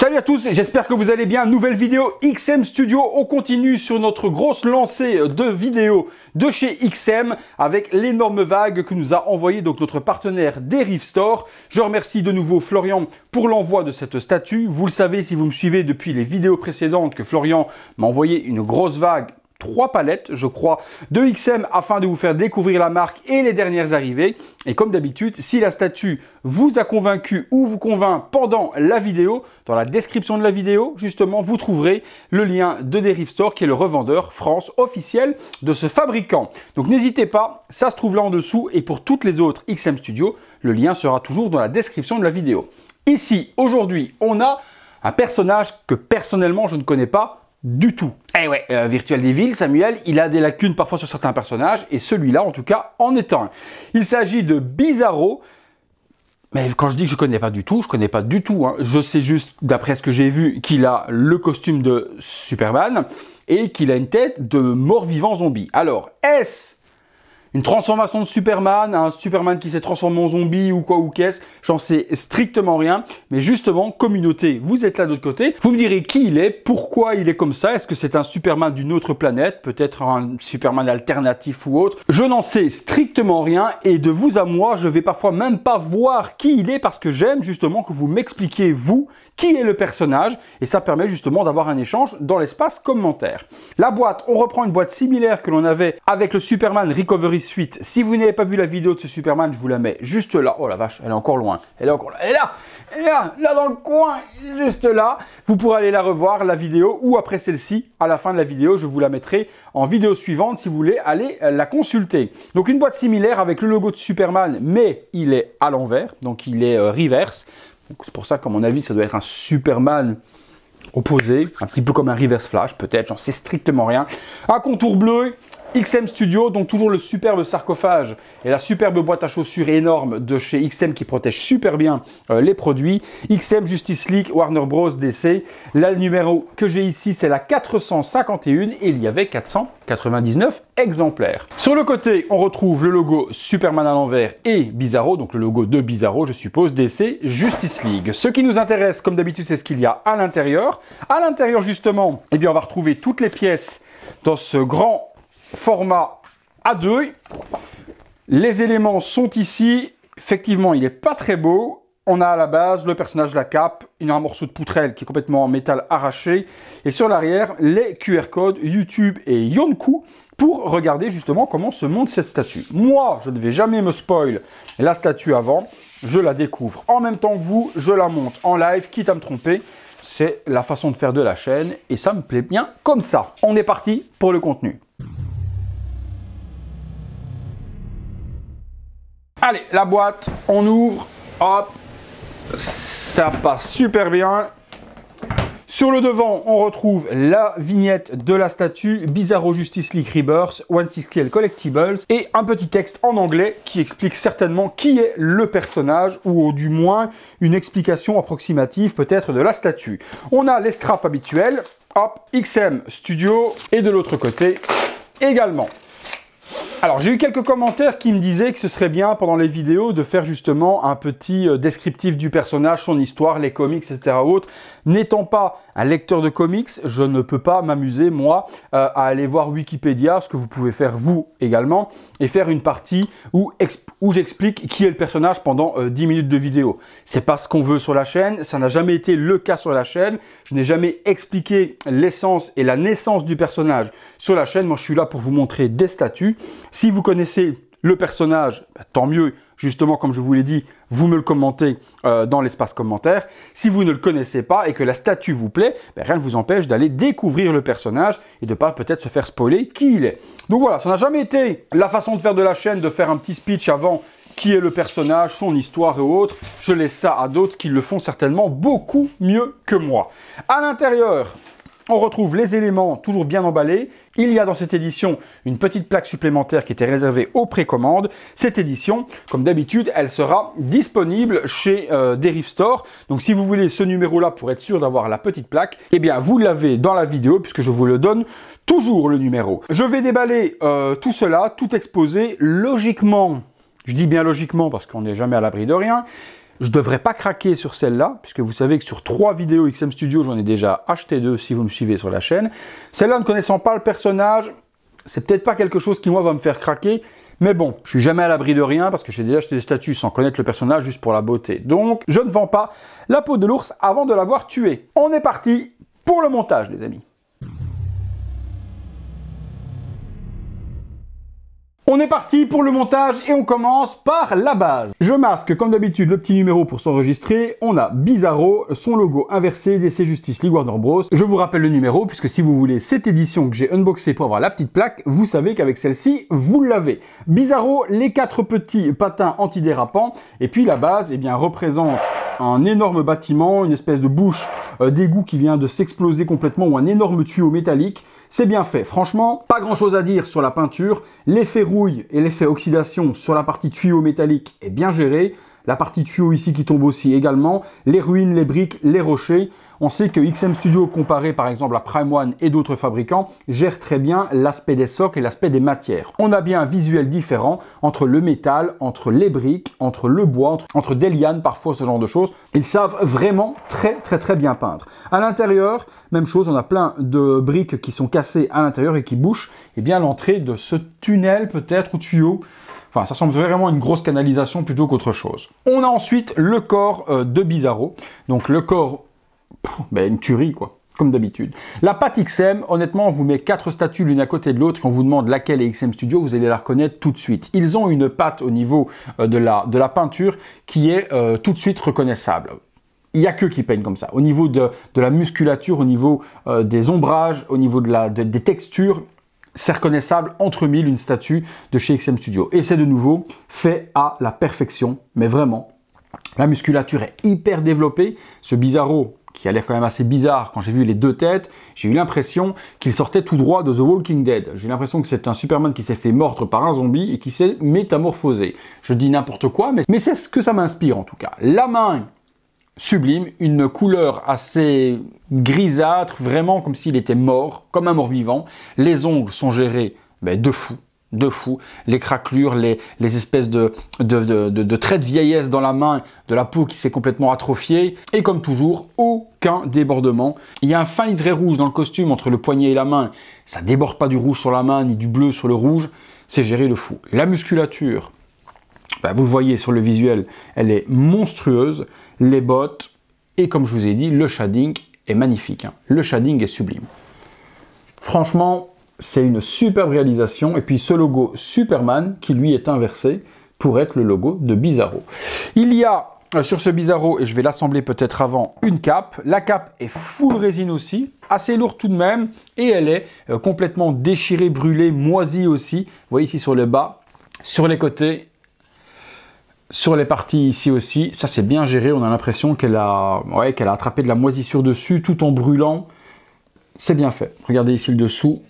Salut à tous, j'espère que vous allez bien. Nouvelle vidéo XM Studio. On continue sur notre grosse lancée de vidéos de chez XM avec l'énorme vague que nous a envoyé donc notre partenaire Derive Store. Je remercie de nouveau Florian pour l'envoi de cette statue. Vous le savez si vous me suivez depuis les vidéos précédentes que Florian m'a envoyé une grosse vague. 3 palettes, je crois, de XM afin de vous faire découvrir la marque et les dernières arrivées. Et comme d'habitude, si la statue vous a convaincu ou vous convainc pendant la vidéo, dans la description de la vidéo, justement, vous trouverez le lien de Derive Store qui est le revendeur France officiel de ce fabricant. Donc n'hésitez pas, ça se trouve là en dessous. Et pour toutes les autres XM Studio, le lien sera toujours dans la description de la vidéo. Ici, aujourd'hui, on a un personnage que personnellement, je ne connais pas du tout. Eh ouais, Virtual Devil, Samuel, il a des lacunes parfois sur certains personnages, et celui-là, en tout cas, en est un. Il s'agit de Bizarro, mais quand je dis que je ne connais pas du tout, je ne connais pas du tout. Hein. Je sais juste, d'après ce que j'ai vu, qu'il a le costume de Superman, et qu'il a une tête de mort-vivant zombie. Alors, est-ce une transformation de Superman, un Superman qui s'est transformé en zombie ou quoi ou qu'est-ce? J'en sais strictement rien. Mais justement, communauté, vous êtes là de l'autre côté. Vous me direz qui il est, pourquoi il est comme ça. Est-ce que c'est un Superman d'une autre planète? Peut-être un Superman alternatif ou autre? Je n'en sais strictement rien. Et de vous à moi, je vais parfois même pas voir qui il est parce que j'aime justement que vous m'expliquiez, vous, qui est le personnage. Et ça permet justement d'avoir un échange dans l'espace commentaire. La boîte, on reprend une boîte similaire que l'on avait avec le Superman Recovery Suite. Si vous n'avez pas vu la vidéo de ce Superman, je vous la mets juste là. Oh la vache, elle est encore loin. Elle est encore là. Elle est là. Elle est là, là dans le coin, juste là. Vous pourrez aller la revoir, la vidéo, ou après celle-ci, à la fin de la vidéo, je vous la mettrai en vidéo suivante si vous voulez aller la consulter. Donc une boîte similaire avec le logo de Superman, mais il est à l'envers, donc il est reverse. C'est pour ça qu'à mon avis, ça doit être un Superman opposé, un petit peu comme un Reverse Flash, peut-être, j'en sais strictement rien. Un contour bleu, XM Studio, donc toujours le superbe sarcophage et la superbe boîte à chaussures énorme de chez XM qui protège super bien les produits. XM Justice League, Warner Bros. DC. Là, le numéro que j'ai ici, c'est la 451 et il y avait 499 exemplaires. Sur le côté, on retrouve le logo Superman à l'envers et Bizarro, donc le logo de Bizarro, je suppose, DC Justice League. Ce qui nous intéresse, comme d'habitude, c'est ce qu'il y a à l'intérieur. À l'intérieur, justement, eh bien, on va retrouver toutes les pièces dans ce grand format A2. Les éléments sont ici. Effectivement, il n'est pas très beau. On a à la base le personnage de la cape, un morceau de poutrelle qui est complètement en métal arraché. Et sur l'arrière, les QR codes YouTube et Yonkou pour regarder justement comment se monte cette statue. Moi, je ne vais jamais me spoil la statue avant. Je la découvre en même temps que vous. Je la monte en live, quitte à me tromper. C'est la façon de faire de la chaîne et ça me plaît bien comme ça. On est parti pour le contenu. Allez, la boîte, on ouvre, hop, ça passe super bien. Sur le devant, on retrouve la vignette de la statue, Bizarro Justice League Rebirth, 160L Collectibles, et un petit texte en anglais qui explique certainement qui est le personnage, ou du moins une explication approximative peut-être de la statue. On a les straps habituels, hop, XM Studio, et de l'autre côté également. Alors, j'ai eu quelques commentaires qui me disaient que ce serait bien pendant les vidéos de faire justement un petit descriptif du personnage, son histoire, les comics, etc. autres. N'étant pas un lecteur de comics, je ne peux pas m'amuser, moi, à aller voir Wikipédia, ce que vous pouvez faire vous également, et faire une partie où j'explique qui est le personnage pendant 10 minutes de vidéo. C'est pas ce qu'on veut sur la chaîne, ça n'a jamais été le cas sur la chaîne. Je n'ai jamais expliqué l'essence et la naissance du personnage sur la chaîne. Moi, je suis là pour vous montrer des statues. Si vous connaissez le personnage, tant mieux. Justement, comme je vous l'ai dit, vous me le commentez dans l'espace commentaire. Si vous ne le connaissez pas et que la statue vous plaît, rien ne vous empêche d'aller découvrir le personnage et de ne pas peut-être se faire spoiler qui il est. Donc voilà, ça n'a jamais été la façon de faire de la chaîne, de faire un petit speech avant qui est le personnage, son histoire et autres. Je laisse ça à d'autres qui le font certainement beaucoup mieux que moi. À l'intérieur, on retrouve les éléments toujours bien emballés. Il y a dans cette édition une petite plaque supplémentaire qui était réservée aux précommandes. Cette édition, comme d'habitude, elle sera disponible chez Derive Store. Donc si vous voulez ce numéro-là pour être sûr d'avoir la petite plaque, eh bien vous l'avez dans la vidéo puisque je vous le donne toujours le numéro. Je vais déballer tout cela, tout exposer logiquement. Je dis bien logiquement parce qu'on n'est jamais à l'abri de rien. Je ne devrais pas craquer sur celle-là, puisque vous savez que sur 3 vidéos XM Studio, j'en ai déjà acheté 2 si vous me suivez sur la chaîne. Celle-là, ne connaissant pas le personnage, c'est peut-être pas quelque chose qui, moi, va me faire craquer. Mais bon, je suis jamais à l'abri de rien parce que j'ai déjà acheté des statues sans connaître le personnage juste pour la beauté. Donc, je ne vends pas la peau de l'ours avant de l'avoir tué. On est parti pour le montage, les amis. On est parti pour le montage et on commence par la base. Je masque comme d'habitude le petit numéro pour s'enregistrer. On a Bizarro, son logo inversé, DC Justice League Warner Bros. Je vous rappelle le numéro puisque si vous voulez cette édition que j'ai unboxée pour avoir la petite plaque, vous savez qu'avec celle-ci, vous l'avez. Bizarro, les 4 petits patins antidérapants et puis la base, eh bien, représente un énorme bâtiment, une espèce de bouche d'égout qui vient de s'exploser complètement ou un énorme tuyau métallique. C'est bien fait. Franchement, pas grand chose à dire sur la peinture. L'effet rouille et l'effet oxydation sur la partie tuyau métallique est bien géré. La partie tuyau ici qui tombe aussi également. Les ruines, les briques, les rochers. On sait que XM Studio, comparé par exemple à Prime One et d'autres fabricants, gère très bien l'aspect des socles et l'aspect des matières. On a bien un visuel différent entre le métal, entre les briques, entre le bois, entre des lianes, parfois ce genre de choses. Ils savent vraiment très bien peindre. À l'intérieur, même chose, on a plein de briques qui sont cassées à l'intérieur et qui bouchent eh bien l'entrée de ce tunnel peut-être ou tuyau. Enfin, ça ressemble vraiment à une grosse canalisation plutôt qu'autre chose. On a ensuite le corps de Bizarro. Donc le corps, une tuerie quoi, comme d'habitude. La patte XM, honnêtement, on vous met 4 statues l'une à côté de l'autre. Quand on vous demande laquelle est XM Studio, vous allez la reconnaître tout de suite. Ils ont une patte au niveau de la peinture qui est tout de suite reconnaissable. Il n'y a qu'eux qui peignent comme ça. Au niveau de la musculature, au niveau des ombrages, au niveau des textures, c'est reconnaissable entre mille une statue de chez XM Studio. Et c'est de nouveau fait à la perfection, mais vraiment. La musculature est hyper développée. Ce Bizarro, qui a l'air quand même assez bizarre, quand j'ai vu les 2 têtes, j'ai eu l'impression qu'il sortait tout droit de The Walking Dead. J'ai l'impression que c'est un Superman qui s'est fait mordre par un zombie et qui s'est métamorphosé. Je dis n'importe quoi, mais c'est ce que ça m'inspire en tout cas. La main, sublime, une couleur assez grisâtre, vraiment comme s'il était mort, comme un mort-vivant. Les ongles sont gérés de fou. Les craquelures, les espèces de traits de vieillesse dans la main, de la peau qui s'est complètement atrophiée. Et comme toujours, aucun débordement. Il y a un fin liseré rouge dans le costume entre le poignet et la main. Ça déborde pas du rouge sur la main, ni du bleu sur le rouge. C'est géré de fou. La musculature, vous le voyez sur le visuel, elle est monstrueuse. Les bottes, et comme je vous ai dit, le shading est magnifique. Le shading est sublime. Franchement, c'est une superbe réalisation. Et puis ce logo Superman, qui lui est inversé, pour être le logo de Bizarro. Il y a sur ce Bizarro, et je vais l'assembler peut-être avant, une cape. La cape est full résine aussi, assez lourde tout de même, et elle est complètement déchirée, brûlée, moisie aussi. Vous voyez ici sur le bas, sur les côtés, sur les parties ici aussi, ça c'est bien géré, on a l'impression qu'elle a attrapé de la moisissure dessus tout en brûlant. C'est bien fait. Regardez ici le dessous.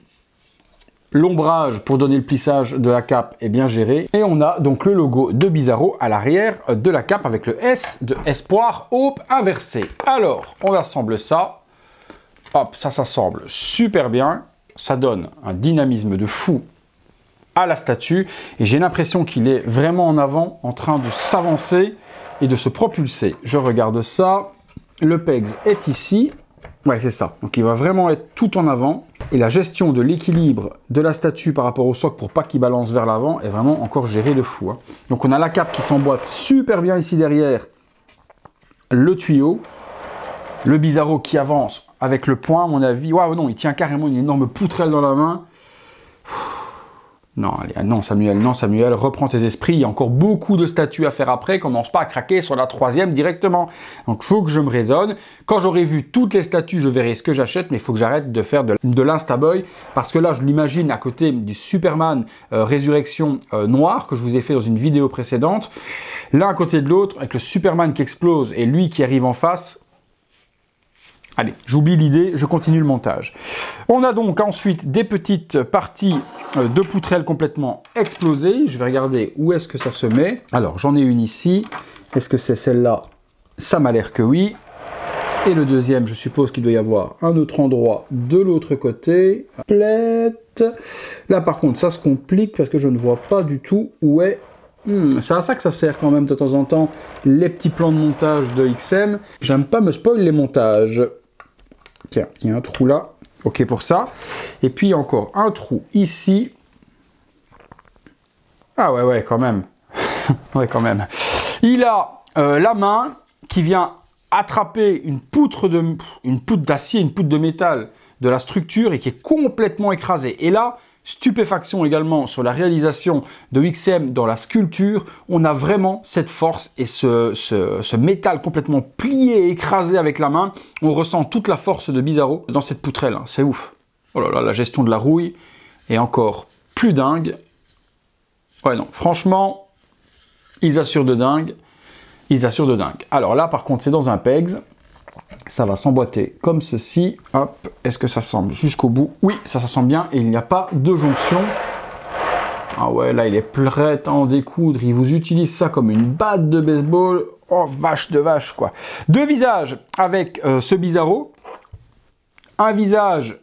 L'ombrage pour donner le plissage de la cape est bien géré. Et on a donc le logo de Bizarro à l'arrière de la cape avec le S de Espoir Hope inversé. Alors, on assemble ça. Hop, ça s'assemble super bien. Ça donne un dynamisme de fou à la statue et j'ai l'impression qu'il est vraiment en avant, en train de s'avancer et de se propulser. Je regarde ça, le pegs est ici, ouais c'est ça, donc il va vraiment être tout en avant et la gestion de l'équilibre de la statue par rapport au socle pour pas qu'il balance vers l'avant est vraiment encore gérée de fou. Donc on a la cape qui s'emboîte super bien ici derrière, le tuyau, le Bizarro qui avance avec le poing à mon avis, waouh non, il tient carrément une énorme poutrelle dans la main. Non, allez, non Samuel, reprends tes esprits, il y a encore beaucoup de statues à faire après, commence pas à craquer sur la 3e directement. Donc il faut que je me raisonne. Quand j'aurai vu toutes les statues, je verrai ce que j'achète, mais il faut que j'arrête de faire de l'insta-boy, parce que là, je l'imagine à côté du Superman Résurrection noir, que je vous ai fait dans une vidéo précédente, l'un à côté de l'autre, avec le Superman qui explose et lui qui arrive en face. Allez, j'oublie l'idée, je continue le montage. On a donc ensuite des petites parties de poutrelles complètement explosées. Je vais regarder où est-ce que ça se met. Alors, j'en ai une ici. Est-ce que c'est celle-là? Ça m'a l'air que oui. Et le deuxième, je suppose qu'il doit y avoir un autre endroit de l'autre côté. Là, par contre, ça se complique parce que je ne vois pas du tout où est C'est à ça que ça sert quand même de temps en temps, les petits plans de montage de XM. J'aime pas me spoil les montages. Tiens, il y a un trou là. Ok pour ça. Et puis encore un trou ici. Ah ouais, quand même. Ouais, quand même. Il a la main qui vient attraper une poutre d'acier, une poutre de métal de la structure et qui est complètement écrasée. Et là, stupéfaction également sur la réalisation de XM dans la sculpture. On a vraiment cette force et ce métal complètement plié et écrasé avec la main. On ressent toute la force de Bizarro dans cette poutrelle. Hein. C'est ouf. Oh là là, la gestion de la rouille est encore plus dingue. Ouais, non, franchement, ils assurent de dingue. Ils assurent de dingue. Alors là, par contre, c'est dans un PEGS. Ça va s'emboîter comme ceci. Hop, est-ce que ça semble jusqu'au bout? Oui, ça sent bien et il n'y a pas de jonction. Ah ouais, là, il est prêt à en découdre. Il vous utilise ça comme une batte de baseball. Oh, vache de vache, quoi. Deux visages avec ce Bizarro. Un visage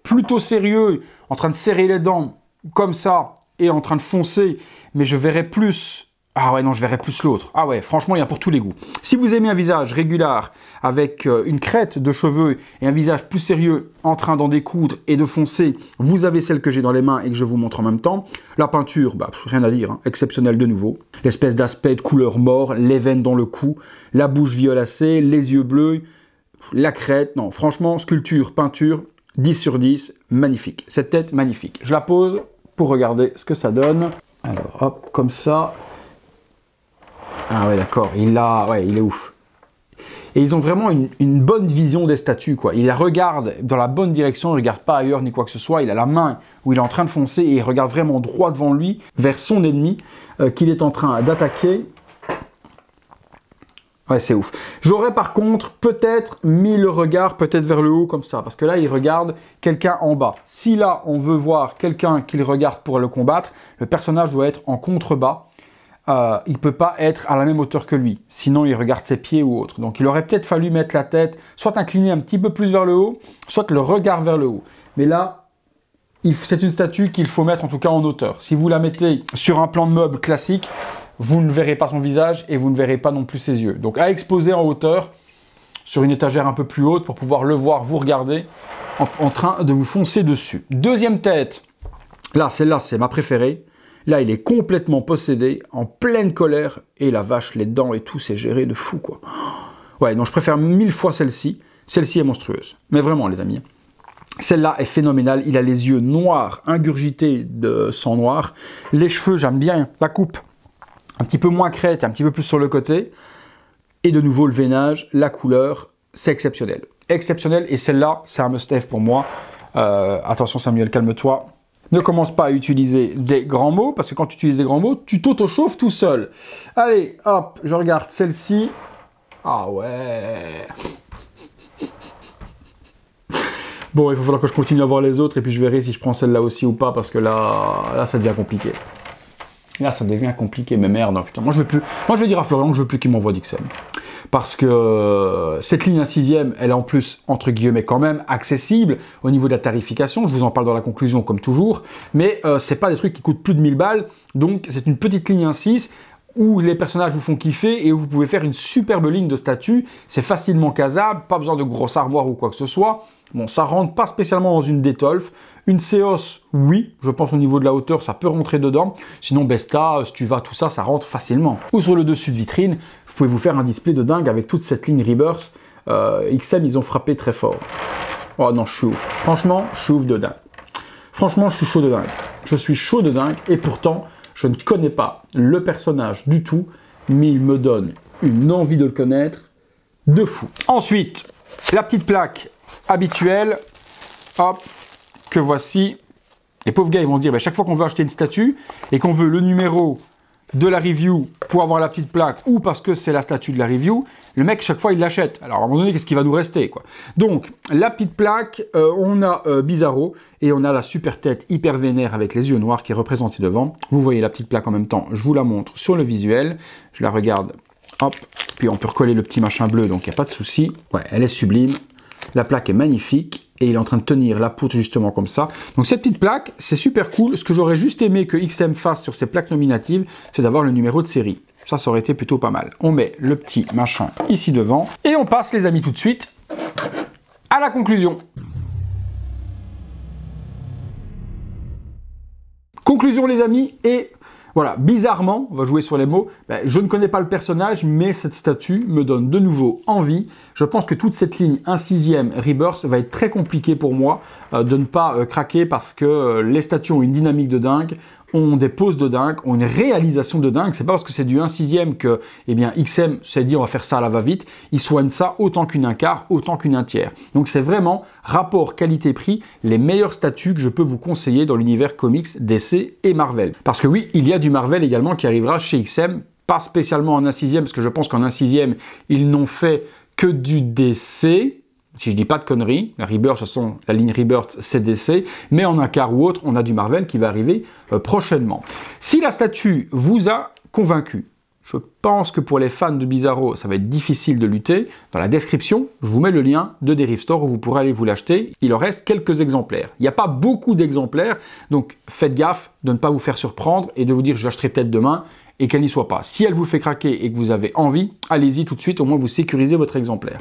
plutôt sérieux, en train de serrer les dents, comme ça, et en train de foncer. Mais je verrai plus... Ah ouais, non, je verrai plus l'autre. Ah ouais, franchement, il y a pour tous les goûts. Si vous aimez un visage régulier avec une crête de cheveux et un visage plus sérieux en train d'en découdre et de foncer, vous avez celle que j'ai dans les mains et que je vous montre en même temps. La peinture, bah, rien à dire, hein, exceptionnelle de nouveau. L'espèce d'aspect de couleur mort, les veines dans le cou, la bouche violacée, les yeux bleus, la crête. Non, franchement, sculpture, peinture, 10 sur 10, magnifique. Cette tête, magnifique. Je la pose pour regarder ce que ça donne. Alors, hop, comme ça... Ah ouais, d'accord, il est ouf. Et ils ont vraiment une bonne vision des statues, quoi. Il la regarde dans la bonne direction, il ne regarde pas ailleurs ni quoi que ce soit. Il a la main où il est en train de foncer et il regarde vraiment droit devant lui, vers son ennemi, qu'il est en train d'attaquer. Ouais, c'est ouf. J'aurais par contre peut-être mis le regard peut-être vers le haut comme ça, parce que là, il regarde quelqu'un en bas. Si là, on veut voir quelqu'un qu'il regarde pour le combattre, le personnage doit être en contrebas. Il ne peut pas être à la même hauteur que lui, sinon il regarde ses pieds ou autre. Donc il aurait peut-être fallu mettre la tête, soit inclinée un petit peu plus vers le haut, soit le regard vers le haut. Mais là, c'est une statue qu'il faut mettre en tout cas en hauteur. Si vous la mettez sur un plan de meuble classique, vous ne verrez pas son visage et vous ne verrez pas non plus ses yeux. Donc à exposer en hauteur, sur une étagère un peu plus haute, pour pouvoir le voir, vous regarder, en train de vous foncer dessus. Deuxième tête, là, celle-là, c'est ma préférée. Là, il est complètement possédé, en pleine colère, et la vache, les dents et tout, c'est géré de fou, quoi. Ouais, donc je préfère 1000 fois celle-ci. Celle-ci est monstrueuse. Mais vraiment, les amis. Celle-là est phénoménale. Il a les yeux noirs, ingurgités de sang noir. Les cheveux, j'aime bien la coupe. Un petit peu moins crête, un petit peu plus sur le côté. Et de nouveau, le veinage, la couleur, c'est exceptionnel. Exceptionnel, et celle-là, c'est un must-have pour moi. Attention Samuel, calme-toi. Ne commence pas à utiliser des grands mots, parce que quand tu utilises des grands mots, tu t'auto-chauffes tout seul. Allez, hop, je regarde celle-ci. Ah ouais. Bon, il va falloir que je continue à voir les autres, et puis je verrai si je prends celle-là aussi ou pas, parce que là, ça devient compliqué. Là, ça devient compliqué, mais merde, non, putain. Moi, je vais dire à Florian que je veux plus qu'il m'envoie d'XM. Parce que cette ligne à 6e, elle est en plus, entre guillemets, quand même accessible au niveau de la tarification. Je vous en parle dans la conclusion, comme toujours. Mais c'est pas des trucs qui coûtent plus de 1000 balles. Donc, c'est une petite ligne 1.6 où les personnages vous font kiffer et où vous pouvez faire une superbe ligne de statues. C'est facilement casable, pas besoin de grosses armoires ou quoi que ce soit. Bon, ça rentre pas spécialement dans une Detolf. Une Seos, oui, je pense au niveau de la hauteur, ça peut rentrer dedans. Sinon, Besta, Stuva, tout ça, ça rentre facilement. Ou sur le dessus de vitrine, vous pouvez vous faire un display de dingue avec toute cette ligne Rebirth. XM, ils ont frappé très fort. Oh non, je suis ouf. Franchement, je suis ouf de dingue. Franchement, je suis chaud de dingue. Je suis chaud de dingue et pourtant, je ne connais pas le personnage du tout, mais il me donne une envie de le connaître de fou. Ensuite, la petite plaque habituelle, hop, que voici. Les pauvres gars, ils vont se dire, bah, chaque fois qu'on veut acheter une statue et qu'on veut le numéro de la review pour avoir la petite plaque ou parce que c'est la statue de la review, le mec, chaque fois, il l'achète. Alors, à un moment donné, qu'est-ce qui va nous rester, quoi? Donc, la petite plaque, on a Bizarro et on a la super tête hyper vénère avec les yeux noirs qui est représentée devant. Vous voyez la petite plaque en même temps, je vous la montre sur le visuel. Je la regarde, hop, puis on peut recoller le petit machin bleu, donc il n'y a pas de souci. Ouais, elle est sublime. La plaque est magnifique. et il est en train de tenir la poutre justement comme ça. Donc cette petite plaque, c'est super cool. Ce que j'aurais juste aimé que XM fasse sur ces plaques nominatives, c'est d'avoir le numéro de série. Ça aurait été plutôt pas mal. On met le petit machin ici devant et on passe les amis tout de suite à la conclusion. Conclusion les amis, et voilà, bizarrement, on va jouer sur les mots, je ne connais pas le personnage, mais cette statue me donne de nouveau envie. Je pense que toute cette ligne 1/6 Rebirth va être très compliqué pour moi de ne pas craquer, parce que les statues ont une dynamique de dingue, ont des poses de dingue, ont une réalisation de dingue. C'est pas parce que c'est du 1/6 que XM s'est dit on va faire ça à la va-vite. Ils soignent ça autant qu'une 1/4, autant qu'une 1/3. Donc c'est vraiment rapport qualité-prix, les meilleures statues que je peux vous conseiller dans l'univers comics, DC et Marvel. Parce que oui, il y a du Marvel également qui arrivera chez XM, pas spécialement en 1/6, parce que je pense qu'en 1/6 ils n'ont fait que du DC. Si je dis pas de conneries, la Rebirth, de toute façon, la ligne Rebirth, c'est DC, mais en 1/4 ou autre, on a du Marvel qui va arriver prochainement. Si la statue vous a convaincu, je pense que pour les fans de Bizarro, ça va être difficile de lutter. Dans la description, je vous mets le lien de Derive Store où vous pourrez aller vous l'acheter. Il en reste quelques exemplaires. Il n'y a pas beaucoup d'exemplaires, donc faites gaffe de ne pas vous faire surprendre et de vous dire je l'achèterai peut-être demain et qu'elle n'y soit pas. Si elle vous fait craquer et que vous avez envie, allez-y tout de suite, au moins vous sécurisez votre exemplaire.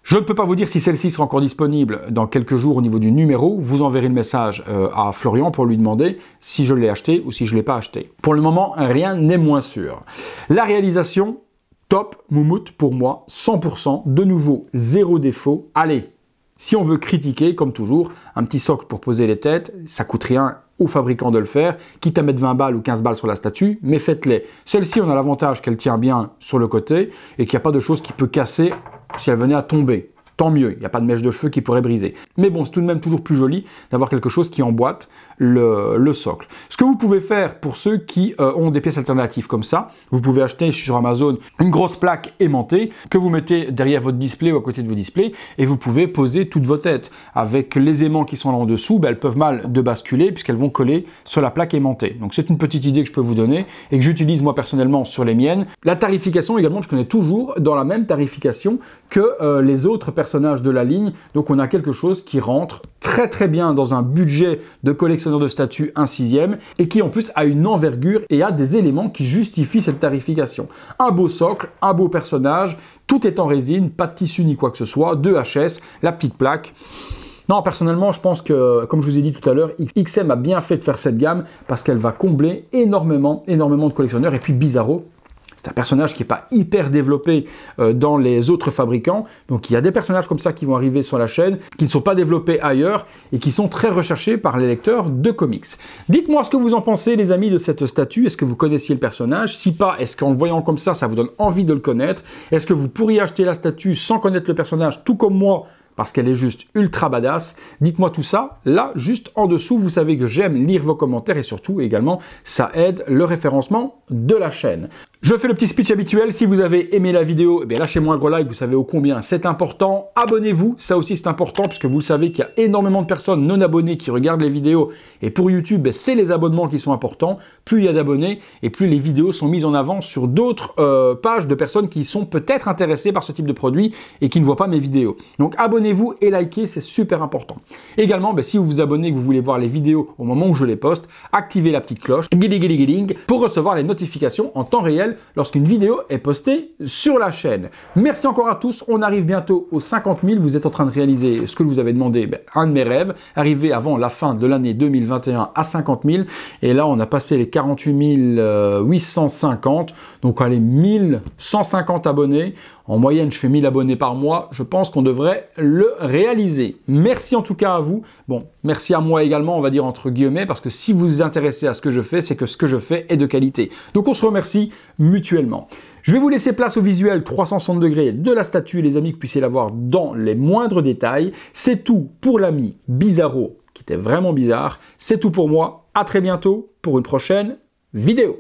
Je ne peux pas vous dire si celle-ci sera encore disponible dans quelques jours au niveau du numéro. Vous enverrez le message à Florian pour lui demander si je l'ai acheté ou si je ne l'ai pas acheté. Pour le moment, rien n'est moins sûr. La réalisation, top, moumoute pour moi, 100%. De nouveau, zéro défaut. Allez, si on veut critiquer, comme toujours, un petit socle pour poser les têtes, ça coûte rien au fabricant de le faire, quitte à mettre 20 balles ou 15 balles sur la statue, mais faites-les. Celle-ci, on a l'avantage qu'elle tient bien sur le côté et qu'il n'y a pas de chose qui peut casser si elle venait à tomber. Tant mieux, il n'y a pas de mèche de cheveux qui pourrait briser. Mais bon, c'est tout de même toujours plus joli d'avoir quelque chose qui emboîte le socle. Ce que vous pouvez faire pour ceux qui ont des pièces alternatives comme ça, vous pouvez acheter sur Amazon une grosse plaque aimantée que vous mettez derrière votre display ou à côté de vos displays et vous pouvez poser toutes vos têtes. Avec les aimants qui sont là en dessous, elles peuvent mal de basculer puisqu'elles vont coller sur la plaque aimantée. Donc c'est une petite idée que je peux vous donner et que j'utilise moi personnellement sur les miennes. La tarification également, parce qu'on est toujours dans la même tarification que les autres personnages de la ligne. Donc on a quelque chose qui rentre très très bien dans un budget de collectionneur de statues 1/6 et qui en plus a une envergure et a des éléments qui justifient cette tarification. Un beau socle, un beau personnage, tout est en résine, pas de tissu ni quoi que ce soit, 2 HS, la petite plaque. Non, personnellement, je pense que, comme je vous ai dit tout à l'heure, XM a bien fait de faire cette gamme parce qu'elle va combler énormément de collectionneurs. Et puis Bizarro, c'est un personnage qui n'est pas hyper développé dans les autres fabricants. Donc il y a des personnages comme ça qui vont arriver sur la chaîne, qui ne sont pas développés ailleurs et qui sont très recherchés par les lecteurs de comics. Dites-moi ce que vous en pensez les amis de cette statue. Est-ce que vous connaissiez le personnage? Si pas, est-ce qu'en le voyant comme ça vous donne envie de le connaître? Est-ce que vous pourriez acheter la statue sans connaître le personnage, tout comme moi, parce qu'elle est juste ultra badass? Dites-moi tout ça, là, juste en dessous. Vous savez que j'aime lire vos commentaires et surtout, également, ça aide le référencement de la chaîne. Je fais le petit speech habituel. Si vous avez aimé la vidéo, eh bien lâchez-moi un gros like, vous savez ô combien c'est important. Abonnez-vous, ça aussi c'est important, puisque vous le savez qu'il y a énormément de personnes non abonnées qui regardent les vidéos. Et pour YouTube, c'est les abonnements qui sont importants. Plus il y a d'abonnés, et plus les vidéos sont mises en avant sur d'autres pages de personnes qui sont peut-être intéressées par ce type de produit et qui ne voient pas mes vidéos. Donc abonnez-vous et likez, c'est super important. Également, si vous vous abonnez et que vous voulez voir les vidéos au moment où je les poste, activez la petite cloche, pour recevoir les notifications en temps réel lorsqu'une vidéo est postée sur la chaîne. Merci encore à tous, on arrive bientôt aux 50 000, vous êtes en train de réaliser ce que je vous avais demandé, un de mes rêves, arriver avant la fin de l'année 2021 à 50 000, et là on a passé les 48 850, donc allez, 1150 abonnés, en moyenne je fais 1000 abonnés par mois, je pense qu'on devrait le réaliser. Merci en tout cas à vous, bon, merci à moi également, on va dire entre guillemets, parce que si vous vous intéressez à ce que je fais, c'est que ce que je fais est de qualité. Donc on se remercie mutuellement. Je vais vous laisser place au visuel 360 degrés de la statue, les amis, que vous puissiez la voir dans les moindres détails. C'est tout pour l'ami Bizarro, qui était vraiment bizarre. C'est tout pour moi. À très bientôt pour une prochaine vidéo.